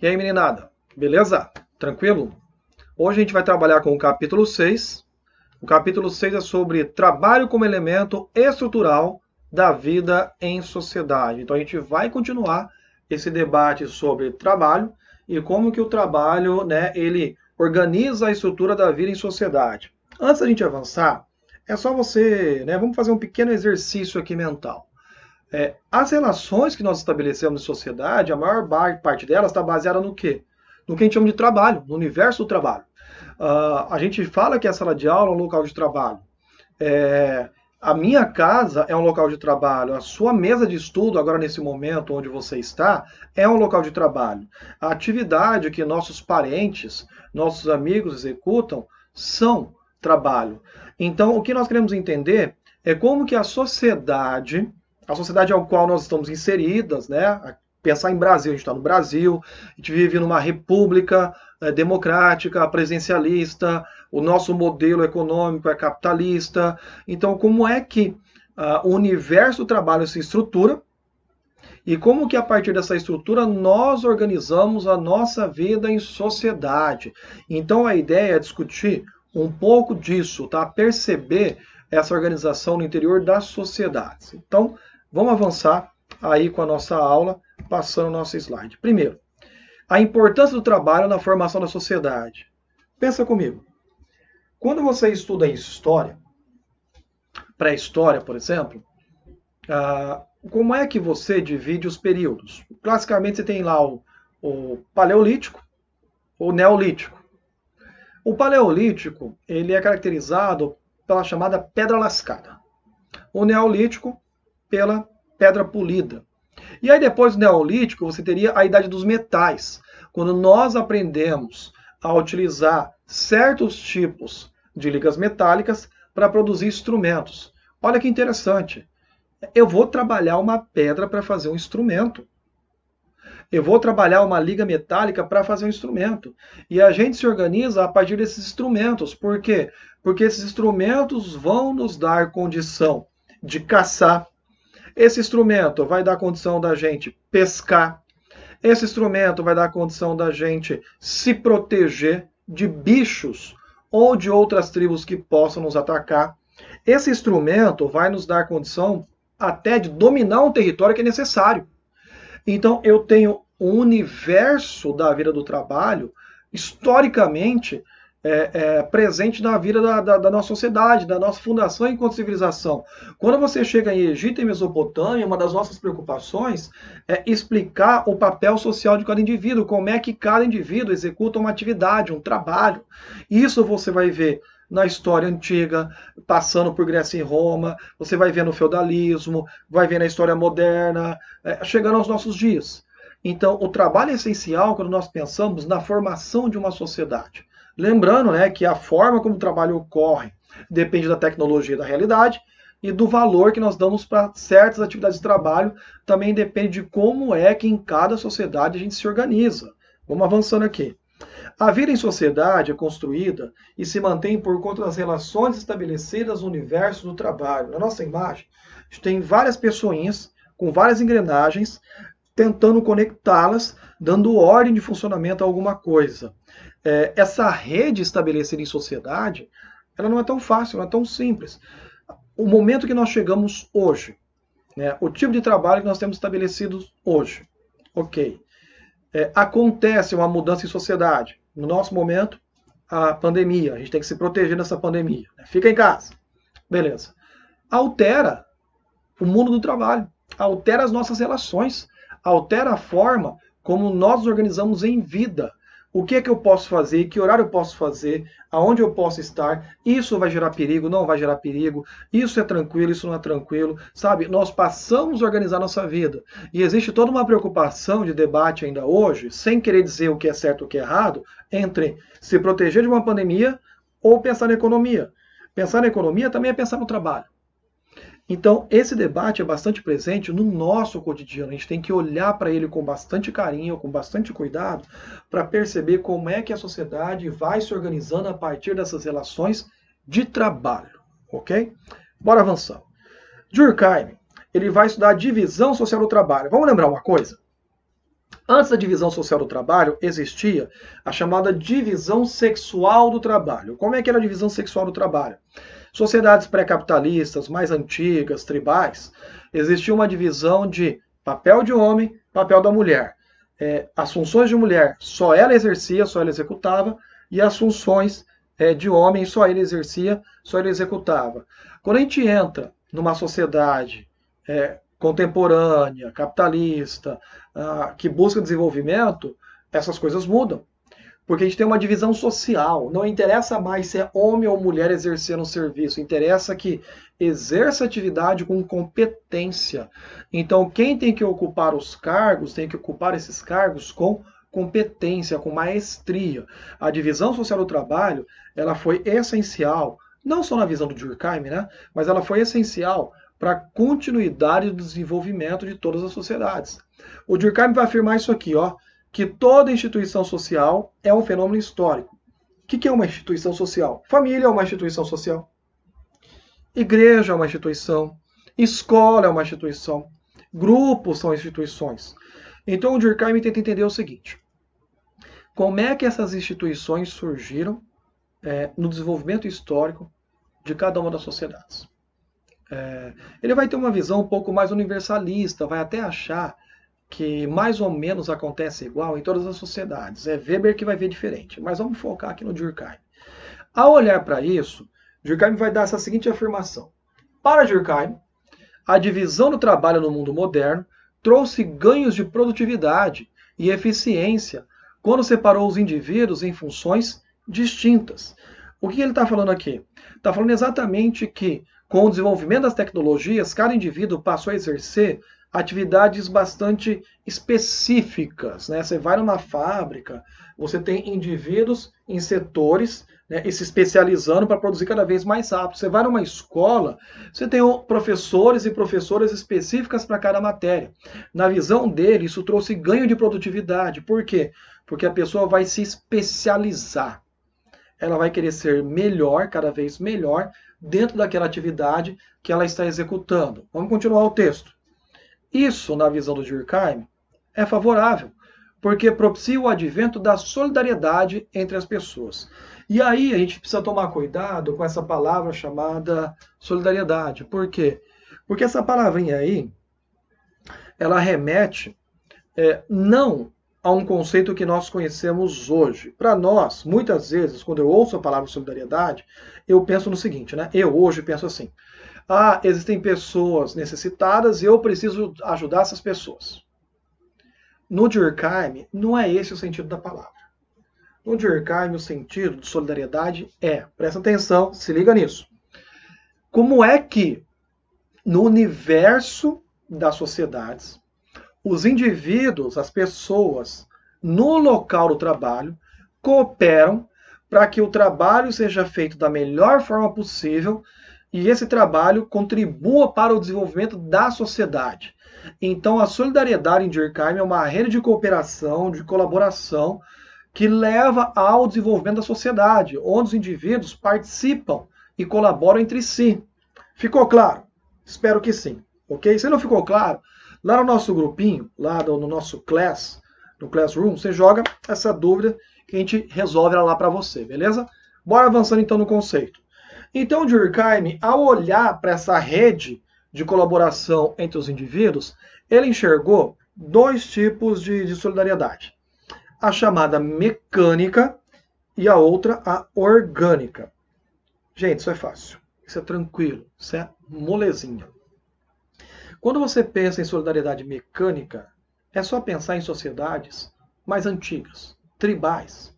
E aí, meninada? Beleza? Tranquilo? Hoje a gente vai trabalhar com o capítulo 6. O capítulo 6 é sobre trabalho como elemento estrutural da vida em sociedade. Então a gente vai continuar esse debate sobre trabalho e como que o trabalho, ele organiza a estrutura da vida em sociedade. Antes da gente avançar, é só você, vamos fazer um pequeno exercício aqui mental. As relações que nós estabelecemos em sociedade, a maior parte delas está baseada no quê? No que a gente chama de trabalho, no universo do trabalho. A gente fala que a sala de aula é um local de trabalho. É, a minha casa é um local de trabalho. A sua mesa de estudo, agora nesse momento onde você está, é um local de trabalho. A atividade que nossos parentes, nossos amigos executam são trabalho. Então, o que nós queremos entender é como que a sociedade ao qual nós estamos inseridas, pensar em Brasil, a gente está no Brasil, a gente vive numa república democrática, presidencialista, o nosso modelo econômico é capitalista. Então, como é que o universo do trabalho se estrutura e como que a partir dessa estrutura nós organizamos a nossa vida em sociedade? Então, a ideia é discutir um pouco disso, tá? Perceber essa organização no interior das sociedades. Então, vamos avançar aí com a nossa aula, passando o nosso slide. Primeiro, a importância do trabalho na formação da sociedade. Pensa comigo. Quando você estuda história, pré-história, por exemplo, como é que você divide os períodos? Classicamente você tem lá o Paleolítico, o Neolítico. O Paleolítico, ele é caracterizado pela chamada pedra lascada. O Neolítico, pela pedra polida. E aí depois do Neolítico, você teria a Idade dos Metais, quando nós aprendemos a utilizar certos tipos de ligas metálicas para produzir instrumentos. Olha que interessante. Eu vou trabalhar uma pedra para fazer um instrumento. Eu vou trabalhar uma liga metálica para fazer um instrumento. E a gente se organiza a partir desses instrumentos. Por quê? Porque esses instrumentos vão nos dar condição de caçar. Esse instrumento vai dar condição da gente pescar. Esse instrumento vai dar condição da gente se proteger de bichos ou de outras tribos que possam nos atacar. Esse instrumento vai nos dar condição até de dominar um território que é necessário. Então, eu tenho um universo da vida do trabalho, historicamente, presente na vida da nossa sociedade, da nossa fundação enquanto civilização. Quando você chega em Egito e Mesopotâmia, uma das nossas preocupações é explicar o papel social de cada indivíduo, como é que cada indivíduo executa uma atividade, um trabalho. Isso você vai ver na história antiga, passando por Grécia e Roma, você vai ver no feudalismo, vai ver na história moderna, chegando aos nossos dias. Então, o trabalho é essencial quando nós pensamos na formação de uma sociedade. Lembrando que a forma como o trabalho ocorre depende da tecnologia da realidade e do valor que nós damos para certas atividades de trabalho, também depende de como é que em cada sociedade a gente se organiza. Vamos avançando aqui. A vida em sociedade é construída e se mantém por conta das relações estabelecidas no universo do trabalho. Na nossa imagem, a gente tem várias pessoinhas com várias engrenagens tentando conectá-las, dando ordem de funcionamento a alguma coisa. Essa rede estabelecida em sociedade, ela não é tão fácil, não é tão simples. O momento que nós chegamos hoje, o tipo de trabalho que nós temos estabelecido hoje, ok. Acontece uma mudança em sociedade. No nosso momento, a pandemia. A gente tem que se proteger dessa pandemia. Fica em casa. Beleza. Altera o mundo do trabalho. Altera as nossas relações. Altera a forma como nós nos organizamos em vida. O que é que eu posso fazer? Que horário eu posso fazer? Aonde eu posso estar? Isso vai gerar perigo? Não vai gerar perigo? Isso é tranquilo? Isso não é tranquilo? Sabe? Nós passamos a organizar nossa vida. E existe toda uma preocupação de debate ainda hoje, sem querer dizer o que é certo e o que é errado, entre se proteger de uma pandemia ou pensar na economia. Pensar na economia também é pensar no trabalho. Então, esse debate é bastante presente no nosso cotidiano. A gente tem que olhar para ele com bastante carinho, com bastante cuidado, para perceber como é que a sociedade vai se organizando a partir dessas relações de trabalho, ok? Bora avançar. Durkheim, ele vai estudar a divisão social do trabalho. Vamos lembrar uma coisa? Antes da divisão social do trabalho, existia a chamada divisão sexual do trabalho. Como é que era a divisão sexual do trabalho? Sociedades pré-capitalistas, mais antigas, tribais, existia uma divisão de papel de homem, papel da mulher. As funções de mulher só ela exercia, só ela executava, e as funções de homem só ele exercia, só ele executava. Quando a gente entra numa sociedade contemporânea, capitalista, que busca desenvolvimento, essas coisas mudam. Porque a gente tem uma divisão social. Não interessa mais se é homem ou mulher exercendo o serviço. Interessa que exerça atividade com competência. Então, quem tem que ocupar os cargos, tem que ocupar esses cargos com competência, com maestria. A divisão social do trabalho, ela foi essencial, não só na visão do Durkheim, né? Mas ela foi essencial para a continuidade do desenvolvimento de todas as sociedades. O Durkheim vai afirmar isso aqui, ó, que toda instituição social é um fenômeno histórico. O que é uma instituição social? Família é uma instituição social. Igreja é uma instituição. Escola é uma instituição. Grupos são instituições. Então o Durkheim tenta entender o seguinte: como é que essas instituições surgiram no desenvolvimento histórico de cada uma das sociedades? Ele vai ter uma visão um pouco mais universalista, vai até achar que mais ou menos acontece igual em todas as sociedades. É Weber que vai ver diferente, mas vamos focar aqui no Durkheim. Ao olhar para isso, Durkheim vai dar essa seguinte afirmação. Para Durkheim, a divisão do trabalho no mundo moderno trouxe ganhos de produtividade e eficiência quando separou os indivíduos em funções distintas. O que ele está falando aqui? Está falando exatamente que, com o desenvolvimento das tecnologias, cada indivíduo passou a exercer atividades bastante específicas, né? Você vai numa fábrica, você tem indivíduos em setores, né, e se especializando para produzir cada vez mais rápido. Você vai numa escola, você tem professores e professoras específicas para cada matéria. Na visão dele, isso trouxe ganho de produtividade. Por quê? Porque a pessoa vai se especializar. Ela vai querer ser melhor, cada vez melhor, dentro daquela atividade que ela está executando. Vamos continuar o texto. Isso, na visão do Durkheim, é favorável, porque propicia o advento da solidariedade entre as pessoas. E aí a gente precisa tomar cuidado com essa palavra chamada solidariedade. Por quê? Porque essa palavrinha aí, ela remete não a um conceito que nós conhecemos hoje. Para nós, muitas vezes, quando eu ouço a palavra solidariedade, eu penso no seguinte, né? Eu hoje penso assim: existem pessoas necessitadas e eu preciso ajudar essas pessoas. No Durkheim, não é esse o sentido da palavra. No Durkheim, o sentido de solidariedade presta atenção, se liga nisso. Como é que, no universo das sociedades, os indivíduos, as pessoas, no local do trabalho, cooperam para que o trabalho seja feito da melhor forma possível e esse trabalho contribua para o desenvolvimento da sociedade. Então, a solidariedade em Durkheim é uma rede de cooperação, de colaboração, que leva ao desenvolvimento da sociedade, onde os indivíduos participam e colaboram entre si. Ficou claro? Espero que sim. Ok? Se não ficou claro, lá no nosso grupinho, lá no nosso class, no Classroom, você joga essa dúvida que a gente resolve ela lá para você, beleza? Bora avançando então no conceito. Então, Durkheim, ao olhar para essa rede de colaboração entre os indivíduos, ele enxergou dois tipos de solidariedade. A chamada mecânica e a outra, a orgânica. Gente, isso é fácil. Isso é tranquilo. Isso é molezinha. Quando você pensa em solidariedade mecânica, é só pensar em sociedades mais antigas, tribais,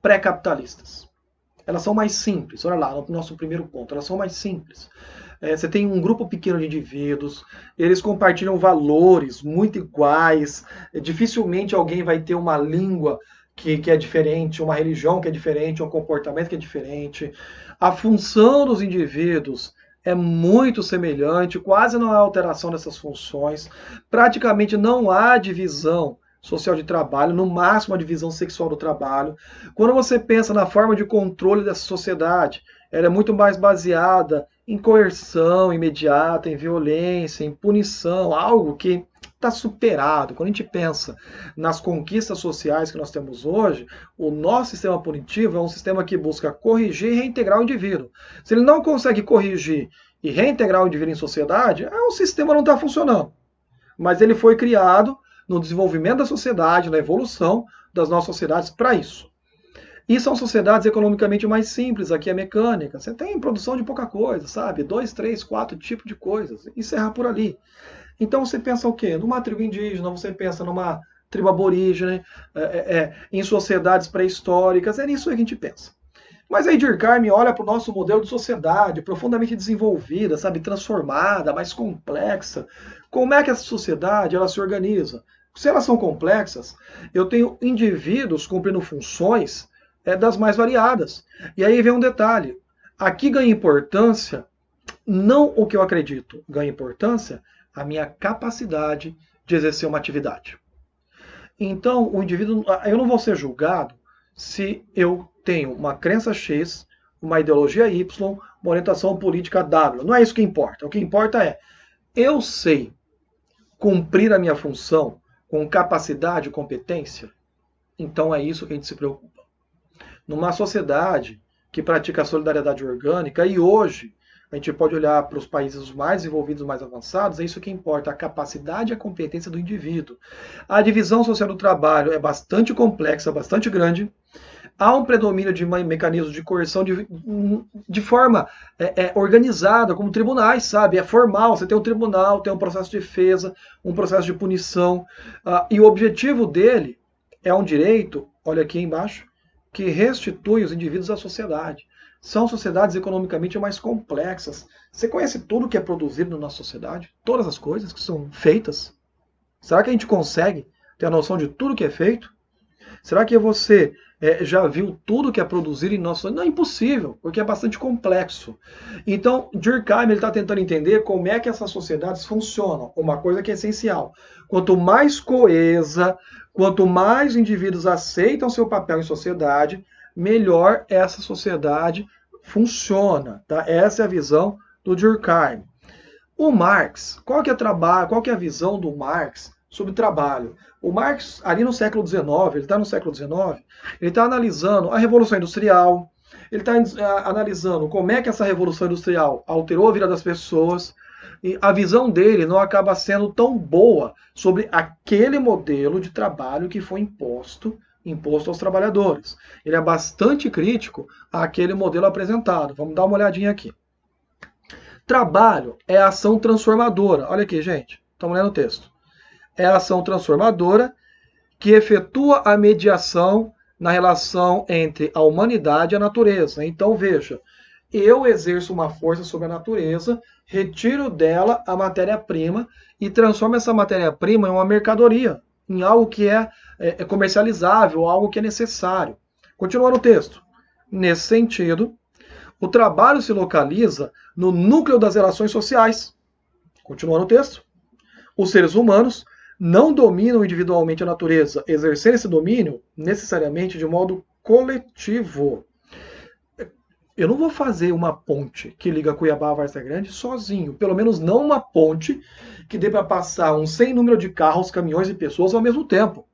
pré-capitalistas. Elas são mais simples. Olha lá, no nosso primeiro ponto. Elas são mais simples. Você tem um grupo pequeno de indivíduos, eles compartilham valores muito iguais, dificilmente alguém vai ter uma língua que é diferente, uma religião que é diferente, um comportamento que é diferente. A função dos indivíduos é muito semelhante, quase não há alteração dessas funções, praticamente não há divisão social de trabalho, no máximo a divisão sexual do trabalho. Quando você pensa na forma de controle dessa sociedade, ela é muito mais baseada em coerção imediata, em violência, em punição, algo que está superado. Quando a gente pensa nas conquistas sociais que nós temos hoje, o nosso sistema punitivo é um sistema que busca corrigir e reintegrar o indivíduo. Se ele não consegue corrigir e reintegrar o indivíduo em sociedade, o sistema não está funcionando. Mas ele foi criado no desenvolvimento da sociedade, na evolução das nossas sociedades para isso. E são sociedades economicamente mais simples, aqui é mecânica. Você tem produção de pouca coisa, sabe? 2, 3, 4 tipos de coisas. Encerra por ali. Então você pensa o quê? Numa tribo indígena, você pensa numa tribo aborígene, em sociedades pré-históricas, é nisso que a gente pensa. Mas aí Durkheim olha para o nosso modelo de sociedade, profundamente desenvolvida, sabe, transformada, mais complexa. Como é que essa sociedade ela se organiza? Se elas são complexas, eu tenho indivíduos cumprindo funções das mais variadas. E aí vem um detalhe. Aqui ganha importância não o que eu acredito, ganha importância a minha capacidade de exercer uma atividade. Então, o indivíduo, eu não vou ser julgado se eu tenho uma crença X, uma ideologia Y, uma orientação política W. Não é isso que importa. O que importa é, eu sei cumprir a minha função com capacidade e competência? Então é isso que a gente se preocupa. Numa sociedade que pratica a solidariedade orgânica, e hoje a gente pode olhar para os países mais desenvolvidos, mais avançados, é isso que importa, a capacidade e a competência do indivíduo. A divisão social do trabalho é bastante complexa, bastante grande. Há um predomínio de mecanismos de coerção de forma organizada, como tribunais, sabe? É formal, você tem um tribunal, tem um processo de defesa, um processo de punição, e o objetivo dele é um direito, olha aqui embaixo, que restitui os indivíduos à sociedade. São sociedades economicamente mais complexas. Você conhece tudo que é produzido na nossa sociedade? Todas as coisas que são feitas? Será que a gente consegue ter a noção de tudo que é feito? Será que você já viu tudo que é produzido em nossa... Não é impossível, porque é bastante complexo. Então, Durkheim está tentando entender como é que essas sociedades funcionam. Uma coisa que é essencial. Quanto mais coesa, quanto mais indivíduos aceitam seu papel em sociedade, melhor essa sociedade funciona. Tá? Essa é a visão do Durkheim. O Marx, qual que é a visão do Marx sobre trabalho? O Marx, ali no século XIX, ele está no século XIX, ele está analisando a Revolução Industrial, ele está analisando como é que essa Revolução Industrial alterou a vida das pessoas, e a visão dele não acaba sendo tão boa sobre aquele modelo de trabalho que foi imposto aos trabalhadores. Ele é bastante crítico àquele modelo apresentado. Vamos dar uma olhadinha aqui. Trabalho é ação transformadora. Olha aqui, gente. Estamos lendo o texto. É a ação transformadora que efetua a mediação na relação entre a humanidade e a natureza. Então, veja, eu exerço uma força sobre a natureza, retiro dela a matéria-prima e transformo essa matéria-prima em uma mercadoria, em algo que é comercializável, algo que é necessário. Continuando o texto. Nesse sentido, o trabalho se localiza no núcleo das relações sociais. Continuando o texto. Os seres humanos não dominam individualmente a natureza, exercer esse domínio necessariamente de modo coletivo. Eu não vou fazer uma ponte que liga Cuiabá a Várzea Grande sozinho, pelo menos não uma ponte que dê para passar um sem número de carros, caminhões e pessoas ao mesmo tempo.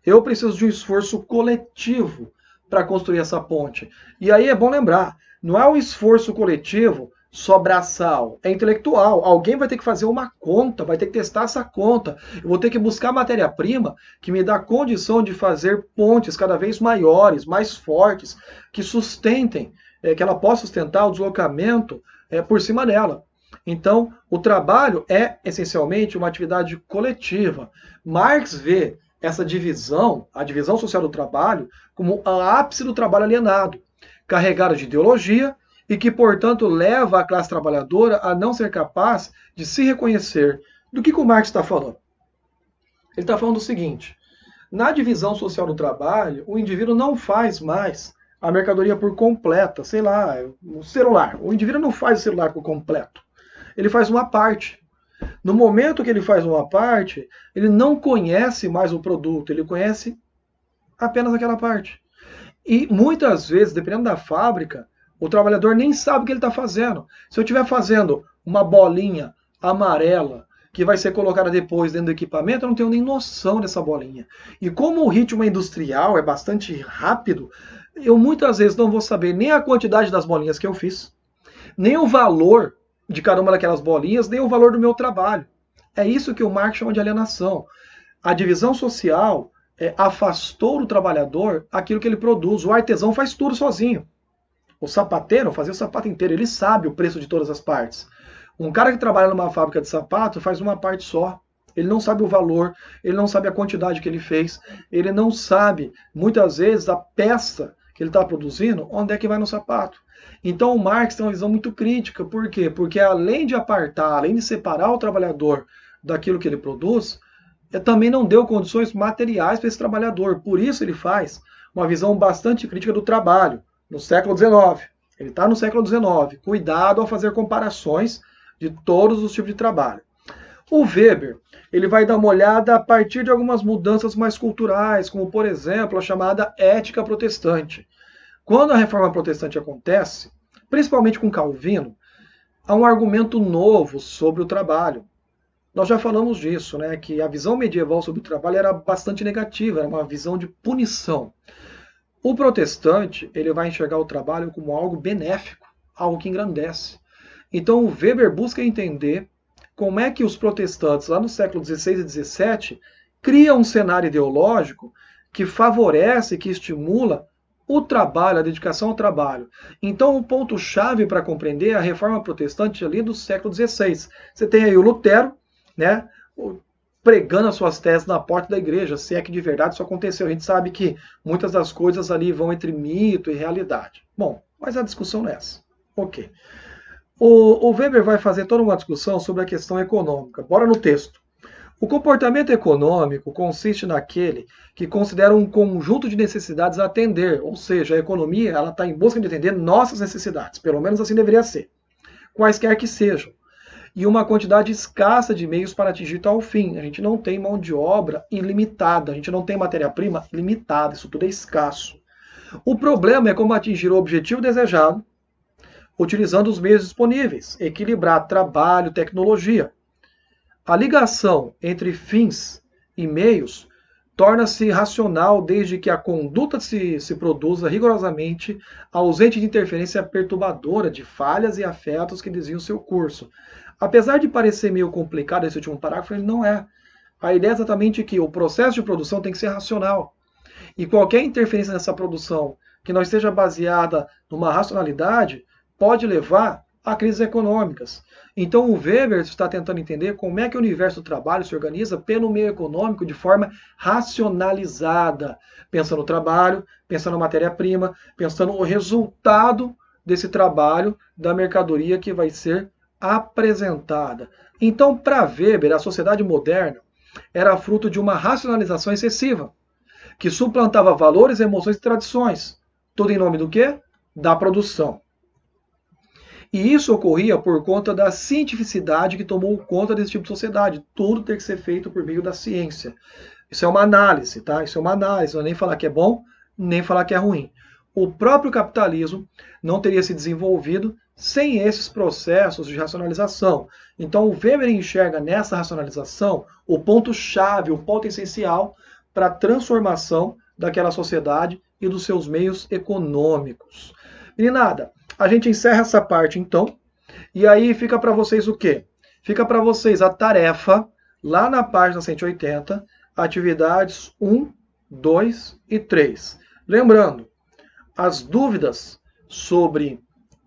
Eu preciso de um esforço coletivo para construir essa ponte. E aí é bom lembrar, não é um esforço coletivo só braçal, é intelectual. Alguém vai ter que fazer uma conta, vai ter que testar essa conta. Eu vou ter que buscar matéria-prima que me dá condição de fazer pontes cada vez maiores, mais fortes, que sustentem, que ela possa sustentar o deslocamento por cima dela. Então, o trabalho é essencialmente uma atividade coletiva. Marx vê essa divisão, a divisão social do trabalho, como a ápice do trabalho alienado, carregado de ideologia, e que, portanto, leva a classe trabalhadora a não ser capaz de se reconhecer. Do que o Marx está falando? Ele está falando o seguinte, na divisão social do trabalho, o indivíduo não faz mais a mercadoria por completa, sei lá, o celular. O indivíduo não faz o celular por completo. Ele faz uma parte. No momento que ele faz uma parte, ele não conhece mais o produto, ele conhece apenas aquela parte. E muitas vezes, dependendo da fábrica, o trabalhador nem sabe o que ele está fazendo. Se eu estiver fazendo uma bolinha amarela que vai ser colocada depois dentro do equipamento, eu não tenho nem noção dessa bolinha. E como o ritmo industrial é bastante rápido, eu muitas vezes não vou saber nem a quantidade das bolinhas que eu fiz, nem o valor de cada uma daquelas bolinhas, nem o valor do meu trabalho. É isso que o Marx chama de alienação. A divisão social afastou do trabalhador aquilo que ele produz. O artesão faz tudo sozinho. O sapateiro fazia o sapato inteiro, ele sabe o preço de todas as partes. Um cara que trabalha numa fábrica de sapato faz uma parte só. Ele não sabe o valor, ele não sabe a quantidade que ele fez, ele não sabe, muitas vezes, a peça que ele está produzindo, onde é que vai no sapato. Então o Marx tem uma visão muito crítica. Por quê? Porque além de apartar, além de separar o trabalhador daquilo que ele produz, também não deu condições materiais para esse trabalhador. Por isso ele faz uma visão bastante crítica do trabalho, no século XIX. Ele está no século XIX. Cuidado ao fazer comparações de todos os tipos de trabalho. O Weber, ele vai dar uma olhada a partir de algumas mudanças mais culturais, como, por exemplo, a chamada ética protestante. Quando a reforma protestante acontece, principalmente com Calvino, há um argumento novo sobre o trabalho. Nós já falamos disso, né, que a visão medieval sobre o trabalho era bastante negativa, era uma visão de punição. O protestante, ele vai enxergar o trabalho como algo benéfico, algo que engrandece. Então o Weber busca entender como é que os protestantes, lá no século XVI e XVII, criam um cenário ideológico que favorece, que estimula o trabalho, a dedicação ao trabalho. Então o ponto-chave para compreender é a reforma protestante ali do século XVI. Você tem aí o Lutero, né, pregando as suas teses na porta da igreja, se é que de verdade isso aconteceu. A gente sabe que muitas das coisas ali vão entre mito e realidade. Bom, mas a discussão não é essa. Ok. O Weber vai fazer toda uma discussão sobre a questão econômica. Bora no texto. O comportamento econômico consiste naquele que considera um conjunto de necessidades a atender, ou seja, a economia está em busca de atender nossas necessidades, pelo menos assim deveria ser, quaisquer que sejam, e uma quantidade escassa de meios para atingir tal fim. A gente não tem mão de obra ilimitada, a gente não tem matéria-prima limitada, isso tudo é escasso. O problema é como atingir o objetivo desejado, utilizando os meios disponíveis, equilibrar trabalho, tecnologia. A ligação entre fins e meios torna-se racional desde que a conduta se produza rigorosamente, ausente de interferência perturbadora de falhas e afetos que desviam seu curso. Apesar de parecer meio complicado esse último parágrafo, ele não é. A ideia é exatamente que o processo de produção tem que ser racional. E qualquer interferência nessa produção que não esteja baseada numa racionalidade pode levar a crises econômicas. Então o Weber está tentando entender como é que o universo do trabalho se organiza pelo meio econômico de forma racionalizada, pensando no trabalho, pensando na matéria-prima, pensando no resultado desse trabalho, da mercadoria que vai ser apresentada. Então, para Weber, a sociedade moderna era fruto de uma racionalização excessiva, que suplantava valores, emoções e tradições. Tudo em nome do quê? Da produção. E isso ocorria por conta da cientificidade que tomou conta desse tipo de sociedade. Tudo tem que ser feito por meio da ciência. Isso é uma análise, tá? Isso é uma análise, não é nem falar que é bom, nem falar que é ruim. O próprio capitalismo não teria se desenvolvido sem esses processos de racionalização. Então o Weber enxerga nessa racionalização o ponto-chave, o ponto essencial para a transformação daquela sociedade e dos seus meios econômicos. Meninada, a gente encerra essa parte então, e aí fica para vocês o quê? Fica para vocês a tarefa, lá na página 180, atividades 1, 2 e 3. Lembrando, as dúvidas sobre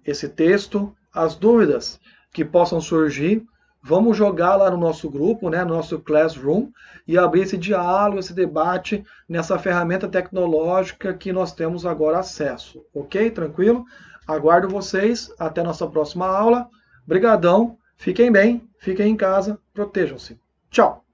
esse texto, as dúvidas que possam surgir, vamos jogar lá no nosso grupo, né, no nosso Classroom, e abrir esse diálogo, esse debate nessa ferramenta tecnológica que nós temos agora acesso. Ok? Tranquilo? Aguardo vocês até a nossa próxima aula. Brigadão, fiquem bem, fiquem em casa, protejam-se. Tchau!